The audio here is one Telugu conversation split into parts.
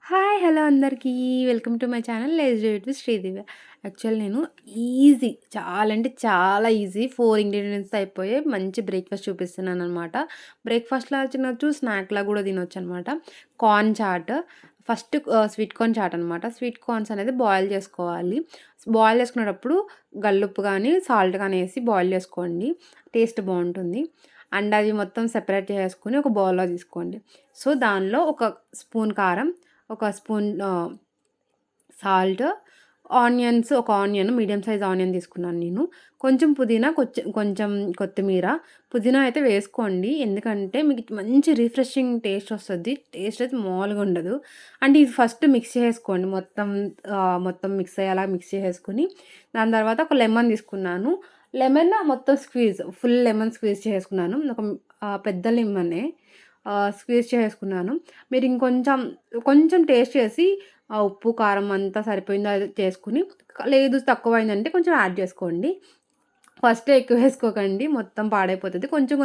హాయ్! హలో అందరికీ. Welcome to my channel let's do it with Sridivya. Actual నేను ఈజీ చాలా అంటే చాలా ఈజీ 4 ఇంగ్రీడియెంట్స్‌తో అయిపోయే మంచి బ్రేక్‌ఫాస్ట్ చూపిస్తున్నాననమాట. బ్రేక్‌ఫాస్ట్‌లా తినొచ్చు, స్నాక్‌లా గూడా తినొచ్చనమాట. Corn chaat. First sweet corn chaat అనమాట. స్వీట్ కార్న్స్ అనేది బాయిల్ చేసుకోవాలి. బాయిల్ చేసుకునేటప్పుడు గల్లుప్పు గానీ, సాల్ట్ గానీ ఏసి బాయిల్ చేసుకోండి. టేస్ట్ బావుంటుంది. అండ్ అది మొత్తం సెపరేట్ చేసుకొని ఒక బౌల్‌లో తీసుకోండి. సో, దానిలో ఒక స్పూన్ కారం, ఒక స్పూన్ సాల్ట్, ఆనియన్స్ ఒక ఆనియన్ మీడియం సైజ్ ఆనియన్ తీసుకున్నాను నేను. కొంచెం పుదీనా, కొంచెం కొత్తిమీర. పుదీనా అయితే వేసుకోండి. ఎందుకంటే మీకు మంచి రిఫ్రెషింగ్ టేస్ట్ వస్తది. టేస్ట్ అయితే మామూలుగా ఉండదు. అంటే ఇది ఫస్ట్ మిక్స్ చేసుకోండి. మొత్తం మిక్స్ అయ్యేలా మిక్స్ చేసేసుకొని, దాని తర్వాత ఒక లెమన్ తీసుకున్నాను. లెమన్ మొత్తం ఫుల్ లెమన్ స్క్వీజ్ చేసుకున్నాను. ఒక పెద్ద లెమనే స్క్వీజ్ చేసుకున్నాను. మీరు కొంచెం టేస్ట్ చేసి ఉప్పు, కారం అంతా సరిపోయిందో అది చేసుకొని, లేదు తక్కువైందంటే కొంచెం యాడ్ చేసుకోండి. ఫస్టే ఎక్కువ వేసుకోకండి. మొత్తం పాడైపోతది. కొంచెం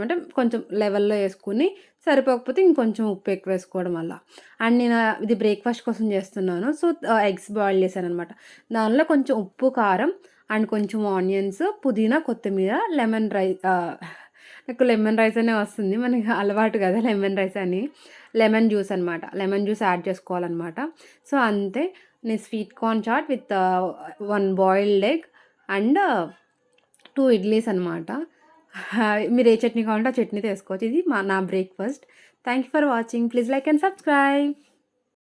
అంటే కొంచెం లెవెల్‌లో ఏసుకొని, సరిపోకపోతే ఇంకొంచెం ఉప్పు ఎక్కువ వేసుకోవడం వల్ల. అండ్ నేను ఇది బ్రేక్‌ఫాస్ట్ కోసం చేస్తున్నాను. సో, ఎగ్స్ బాయిల్ చేశాననమాట. దానిలో కొంచెం ఉప్పు, కారం అండ్ కొంచెం ఆనియన్స్, పుదీనా, కొత్తిమీర, నాకు లెమన్ రైస్ అనే వస్తుంది. మనకి అలవాటు కదా! లెమన్ రైస్ అని. లెమన్ జ్యూస్ అనమాట. లెమన్ జ్యూస్ యాడ్ చేసుకోవాలనమాట. సో, అంతే. నేను sweet corn chaat with 1 boiled egg and 2 idlis అనమాట. మీరు ఏ చట్నీ కావాలంటే ఆ చట్నీతో ఏసుకోవచ్చు. ఇది నా breakfast. Thank you for watching. Please like and subscribe.